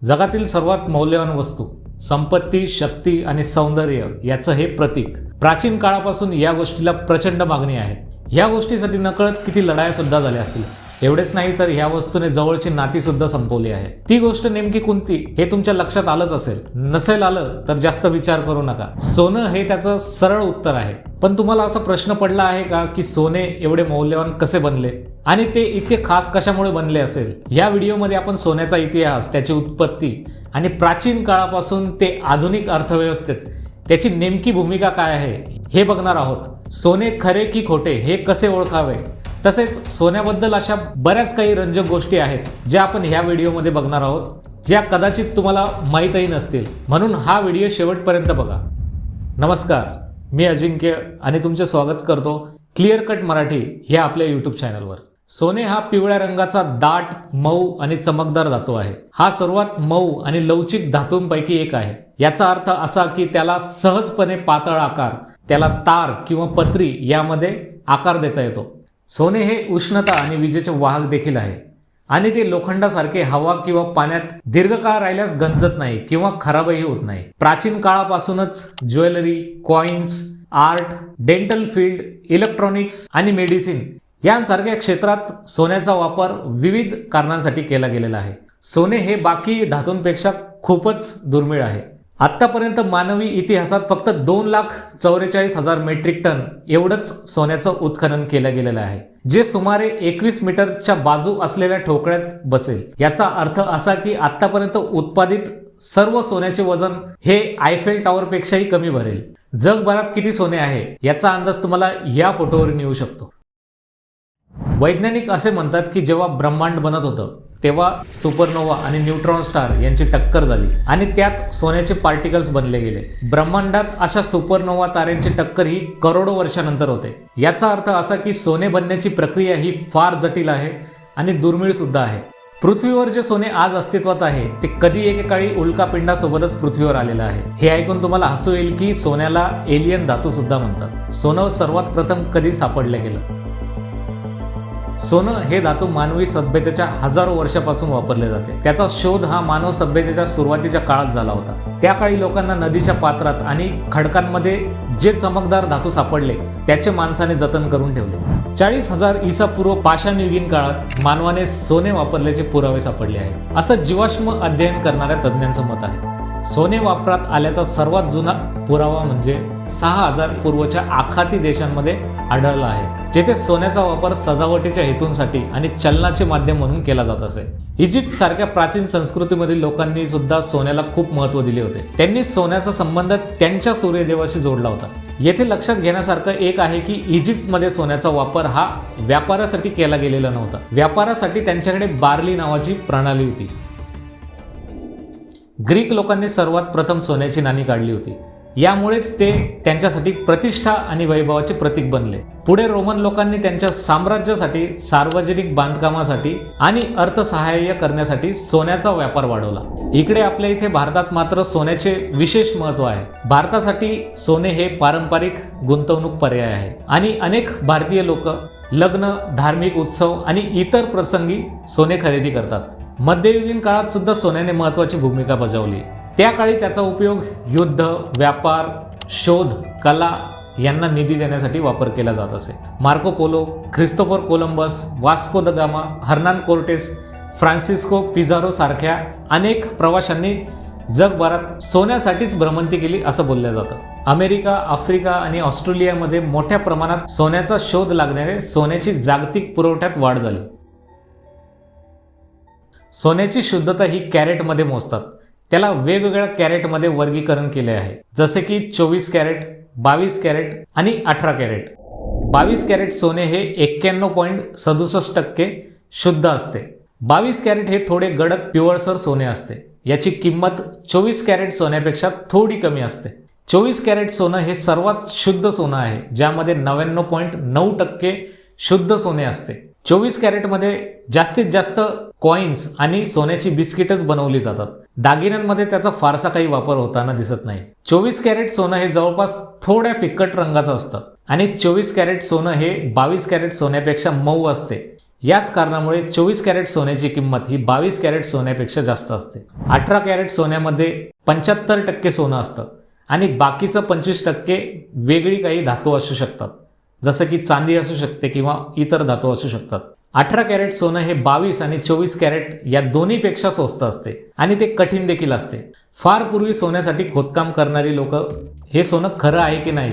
जगातील सर्वात मौल्यवान वस्तू, संपत्ती, शक्ती आणि सौंदर्य याचं हे प्रतीक. प्राचीन काळापासून या गोष्टीला प्रचंड मागणी आहे. या गोष्टीसाठी नकळत किती लढाया सुद्धा झाल्या असतील. एवढेच नाही तर या वस्तूने जवळची नाती सुद्धा संपवली आहे. ती गोष्ट नेमकी कोणती हे तुमच्या लक्षात आलंच असेल. नसेल आलं तर जास्त विचार करू नका. सोनं हे त्याचं सरळ उत्तर आहे. पण तुम्हाला असा प्रश्न पडला आहे का की सोने एवढे मौल्यवान कसे बनले आणि ते इतके खास कशामुळे बनले असेल? या व्हिडिओमध्ये आपण सोन्याचा इतिहास, त्याची उत्पत्ती आणि प्राचीन काळापासून ते आधुनिक अर्थव्यवस्थेत त्याची नेमकी भूमिका काय आहे हे बघणार आहोत. सोने खरे की खोटे हे कसे ओळखावे, तसेच सोन्याबद्दल अशा बऱ्याच काही रंजक गोष्टी आहेत ज्या आपण ह्या व्हिडिओमध्ये बघणार आहोत, ज्या कदाचित तुम्हाला माहीतही नसतील. म्हणून हा व्हिडिओ शेवटपर्यंत बघा. नमस्कार, मी अजिंक्य आणि तुमचे स्वागत करतो क्लिअर कट मराठी ह्या आपल्या यूट्यूब चॅनलवर. सोने हा पिवळ्या रंगाचा दाट, मऊ आणि चमकदार धातू आहे. हा सर्वात मऊ आणि लवचिक धातूंपैकी एक आहे. याचा अर्थ असा की त्याला सहजपणे पातळ आकार, त्याला तार किंवा पत्री यामध्ये आकार देता येतो. सोने हे उष्णता आणि विजेचे वाहक देखील आहे आणि ते लोखंडासारखे हवा किंवा पाण्यात दीर्घकाळ राहिल्यास गंजत नाही किंवा खराबही होत नाही. प्राचीन काळापासूनच jewellery, coins, art, dental field, electronics आणि मेडिसिन यांसारख्या क्षेत्रात सोन्याचा वापर विविध कारणांसाठी केला गेलेला आहे. सोने हे बाकी धातूंपेक्षा खूपच दुर्मिळ आहे. आतापर्यंत मानवी इतिहासात फक्त 2,44,000 मेट्रिक टन एवढंच सोन्याचं उत्खनन केलं गेलेलं आहे, जे सुमारे 21 मीटरच्या बाजू असलेल्या ठोकळ्यात बसेल. याचा अर्थ असा की आतापर्यंत उत्पादित सर्व सोन्याचे वजन हे आयफेल टॉवर पेक्षाही कमी भरेल. जगभरात किती सोने आहे याचा अंदाज तुम्हाला या फोटोवरून येऊ शकतो. वैज्ञानिक असे म्हणतात की जेव्हा ब्रह्मांड बनत होतं तेव्हा सुपरनोवा आणि न्यूट्रॉन स्टार यांची टक्कर झाली आणि त्यात सोन्याचे पार्टिकल्स बनले गेले. ब्रह्मांडात अशा सुपरनोवा ताऱ्यांची टक्कर ही करोडो वर्षानंतर होते. याचा अर्थ असा की सोने बनण्याची प्रक्रिया ही फार जटिल आहे आणि दुर्मिळ सुद्धा आहे. पृथ्वीवर जे सोने आज अस्तित्वात आहे ते कधी एकेकाळी उल्कापिंडासोबतच पृथ्वीवर आलेलं आहे. हे ऐकून तुम्हाला हसू येईल की सोन्याला एलियन धातू सुद्धा म्हणतात. सोनं सर्वात प्रथम कधी सापडलं गेलं? सोनं हे धातू मानवी सभ्यतेच्या हजारो वर्षापासून वापरले जाते. त्याचा शोध हा मानव सभ्यतेच्या सुरुवातीच्या काळात झाला होता. त्या काळी लोकांना नदीच्या पात्रात आणि खडकांमध्ये जे चमकदार धातू सापडले त्याचे माणसाने जतन करून ठेवले. 40,000 ईसापूर्व पाषाणयुगीन काळात मानवाने सोने वापरल्याचे पुरावे सापडले आहेत, असं जीवाश्म अध्ययन करणाऱ्या तज्ज्ञांचं मत आहे. सोने वापरात आल्याचा सर्वात जुना पुरावा म्हणजे 6,000 पूर्वच्या आखाती देशांमध्ये आढळला आहे, जेथे सोन्याचा वापर सजावटीच्या हेतूंसाठी आणि चलनाचे माध्यम म्हणून केला जात असे. इजिप्त सारख्या प्राचीन संस्कृतीमधील लोकांनी सुद्धा सोन्याला खूप महत्त्व दिले होते. त्यांनी सोन्याचा संबंध त्यांच्या सूर्यदेवाशी जोडला होता. येथे लक्षात घेण्यासारखं एक आहे की इजिप्तमध्ये सोन्याचा वापर हा व्यापारासाठी केला गेलेला नव्हता. व्यापारासाठी त्यांच्याकडे बार्ली नावाची प्रणाली होती. ग्रीक लोकांनी सर्वात प्रथम सोन्याची नाणी काढली होती. यामुळेच ते त्यांच्यासाठी प्रतिष्ठा आणि वैभवाचे प्रतीक बनले. पुढे रोमन लोकांनी त्यांच्या साम्राज्यासाठी, सार्वजनिक बांधकामासाठी आणि अर्थसहाय्य करण्यासाठी सोन्याचा व्यापार वाढवला. इकडे आपल्या इथे भारतात मात्र सोन्याचे विशेष महत्त्व आहे. भारतासाठी सोने हे पारंपरिक गुंतवणूक पर्याय आहे आणि अनेक भारतीय लोक लग्न, धार्मिक उत्सव आणि इतर प्रसंगी सोने खरेदी करतात. मध्ययुगीन काळात सुद्धा सोन्याने महत्त्वाची भूमिका बजावली. त्या काळी त्याचा उपयोग युद्ध, व्यापार, शोध, कला यांना निधी देण्यासाठी वापर केला जात असे. Marco Polo, Christopher Columbus, Vasco da Gama, Hernan Cortes, Francisco Pizarro सारख्या अनेक प्रवाशांनी जगभरात सोन्यासाठीच भ्रमंती केली असं बोललं जातं. अमेरिका, आफ्रिका आणि ऑस्ट्रेलियामध्ये मोठ्या प्रमाणात सोन्याचा शोध लागल्याने सोन्याची जागतिक पुरवठ्यात वाढ झाली. सोन्याची शुद्धता ही कॅरेटमध्ये मोजतात. त्याला वेगवेगळ्या कॅरेटमध्ये वर्गीकरण केले आहे, जसे की 24 कॅरेट, 22 कॅरेट आणि 18 कॅरेट. 22 कॅरेट सोने हे 91.67% शुद्ध असते. 22 कॅरेट हे थोडे गडद पिवळसर सोने असते. याची किंमत 24 कॅरेट सोन्यापेक्षा थोडी कमी असते. 24 कॅरेट सोनं हे सर्वात शुद्ध सोनं आहे, ज्यामध्ये 99.9% शुद्ध सोने असते. 24 कॅरेटमध्ये जास्तीत जास्त कॉइन्स आणि सोन्याची बिस्किटच बनवली जातात. दागिन्यांमध्ये त्याचा फारसा काही वापर होताना दिसत नाही. 24 कॅरेट सोनं हे जवळपास थोड्या फिकट रंगाचं असतं आणि 24 कॅरेट सोनं हे 22 कॅरेट सोन्यापेक्षा मऊ असते. याच कारणामुळे 24 कॅरेट सोन्याची किंमत ही 22 कॅरेट सोन्यापेक्षा जास्त असते. 18 कॅरेट सोन्यामध्ये 75% सोनं असतं आणि बाकीचं 25% वेगळी काही धातू असू शकतात, जसं की चांदी असू शकते किंवा इतर धातू असू शकतात. 18 कॅरेट सोनं हे 22 आणि 24 कॅरेट या दोन्हीपेक्षा स्वस्त असते आणि ते कठीण देखील असते. फार पूर्वी सोन्यासाठी खोदकाम करणारी लोक हे सोनं खरं आहे की नाही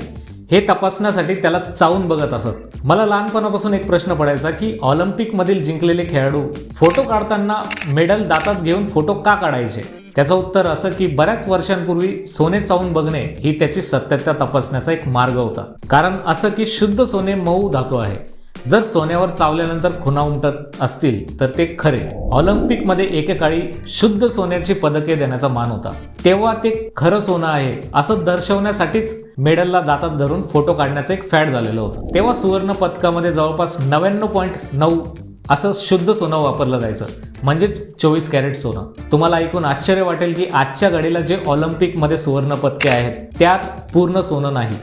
हे तपासण्यासाठी त्याला चावून बघत असत. मला लहानपणापासून एक प्रश्न पडायचा की ऑलिम्पिकमधील जिंकलेले खेळाडू फोटो काढताना मेडल दातात घेऊन फोटो का काढायचे. त्याचं उत्तर असं की बऱ्याच वर्षांपूर्वी सोने चावून बघणे ही त्याची सत्यता तपासण्याचा एक मार्ग होता. कारण असं की शुद्ध सोने मऊ धातू आहे. जर सोन्यावर चावल्यानंतर खुणा उमटत असतील तर ते खरे. ऑलिम्पिकमध्ये एकेकाळी शुद्ध सोन्याची पदके देण्याचा मान होता. तेव्हा ते खरं सोनं आहे असं दर्शवण्यासाठीच मेडलला दातात धरून फोटो काढण्याचं एक फॅड झालेलं होतं. तेव्हा सुवर्ण पदकामध्ये जवळपास 99.9 असं शुद्ध सोनं वापरलं जायचं, म्हणजेच 24 कॅरेट सोनं. तुम्हाला ऐकून आश्चर्य वाटेल की आजच्या घडीला जे ऑलिम्पिकमध्ये सुवर्ण पदके आहेत त्यात पूर्ण सोनं नाही.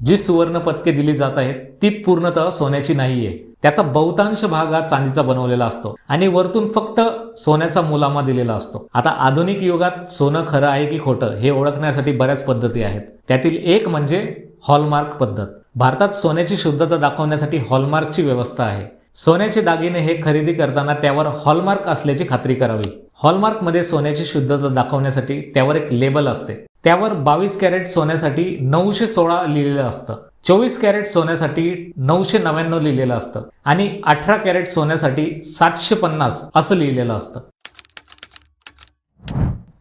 जी सुवर्ण पदके दिली जात आहेत ती पूर्णतः सोन्याची नाहीये. त्याचा बहुतांश भाग हा चांदीचा बनवलेला असतो आणि वरतून फक्त सोन्याचा मुलामा दिलेला असतो. आता आधुनिक युगात सोनं खरं आहे की खोटं हे ओळखण्यासाठी बऱ्याच पद्धती आहेत. त्यातील एक म्हणजे हॉलमार्क पद्धत. भारतात सोन्याची शुद्धता दाखवण्यासाठी हॉलमार्कची व्यवस्था आहे. सोन्याचे दागिने हे खरेदी करताना त्यावर हॉलमार्क असल्याची खात्री करावी. हॉलमार्कमध्ये सोन्याची शुद्धता दाखवण्यासाठी त्यावर एक लेबल असते. त्यावर 22 कॅरेट सोन्यासाठी 916 लिहिलेलं असतं, 24 कॅरेट सोन्यासाठी 999 लिहिलेलं असतं आणि 18 कॅरेट सोन्यासाठी 750 असं लिहिलेलं असतं.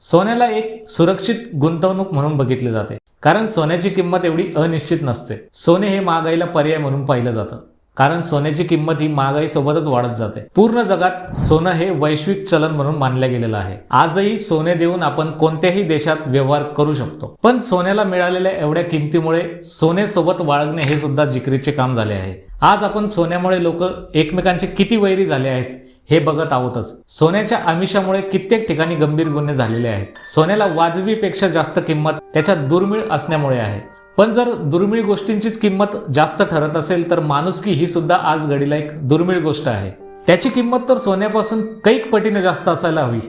सोन्याला एक सुरक्षित गुंतवणूक म्हणून बघितले जाते, कारण सोन्याची किंमत एवढी अनिश्चित नसते. सोने हे महागाईला पर्याय म्हणून पाहिलं जातं, कारण सोन्याची किंमत ही महागाईसोबतच वाढत जाते. पूर्ण जगात सोनं हे वैश्विक चलन म्हणून मानलं गेलेलं आहे. आजही सोने देऊन आपण कोणत्याही देशात व्यवहार करू शकतो. पण सोन्याला मिळालेल्या एवढ्या किमतीमुळे सोन्यासोबत बाळगणे हे सुद्धा जिकरीचे काम झाले आहे. आज आपण सोन्यामुळे लोक एकमेकांचे किती वैरी झाले आहेत हे बघत आहोतच. सोन्याच्या आमिषामुळे कित्येक ठिकाणी गंभीर गुन्हे झालेले आहेत. सोन्याला वाजवीपेक्षा जास्त किंमत त्याच्या दुर्मिळ असण्यामुळे आहे. पण जर दुर्मिळ गोष्टींचीच किंमत जास्त ठरत असेल तर माणुसकी ही सुद्धा आज घडीला एक दुर्मिळ गोष्ट आहे. त्याची किंमत तर सोन्यापासून कैक पटीने जास्त असायला हवी,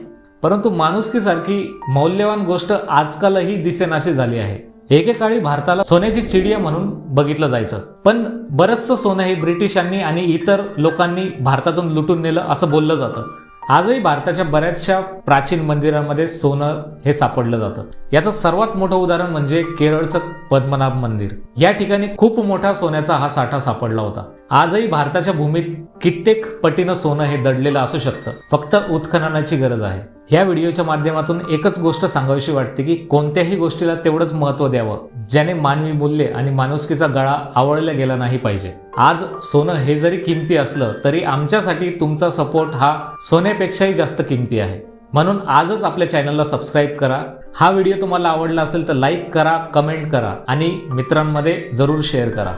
परंतु माणुसकीसारखी मौल्यवान गोष्ट आजकालही दिसेनाशी झाली आहे. एकेकाळी भारताला सोन्याची चिडिया म्हणून बघितलं जायचं, पण बरंचसं सोनं हे ब्रिटिशांनी आणि इतर लोकांनी भारतातून लुटून नेलं असं बोललं जातं. आजही भारताच्या बऱ्याचशा प्राचीन मंदिरांमध्ये सोनं हे सापडलं जातं. याचं सर्वात मोठं उदाहरण म्हणजे केरळचं पद्मनाभ मंदिर. या ठिकाणी खूप मोठा सोन्याचा हा साठा सापडला होता. आजही भारताच्या भूमीत कित्येक पटीनं सोनं हे दडलेलं असू शकतं, फक्त उत्खननाची गरज आहे. या व्हिडिओच्या माध्यमातून एकच गोष्ट सांगावीशी वाटते की कोणत्याही गोष्टीला तेवढंच महत्त्व द्यावं ज्याने मानवी मूल्य आणि माणुसकीचा गळा आवळला गेला नाही पाहिजे. आज सोनं हे जरी किमती असलं तरी आमच्यासाठी तुमचा सपोर्ट हा सोन्यापेक्षाही जास्त किमती आहे. म्हणून आजच आपल्या चॅनलला सबस्क्राईब करा. हा व्हिडिओ तुम्हाला आवडला असेल तर लाईक करा, कमेंट करा आणि मित्रांमध्ये जरूर शेअर करा.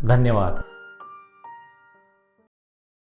धन्यवाद.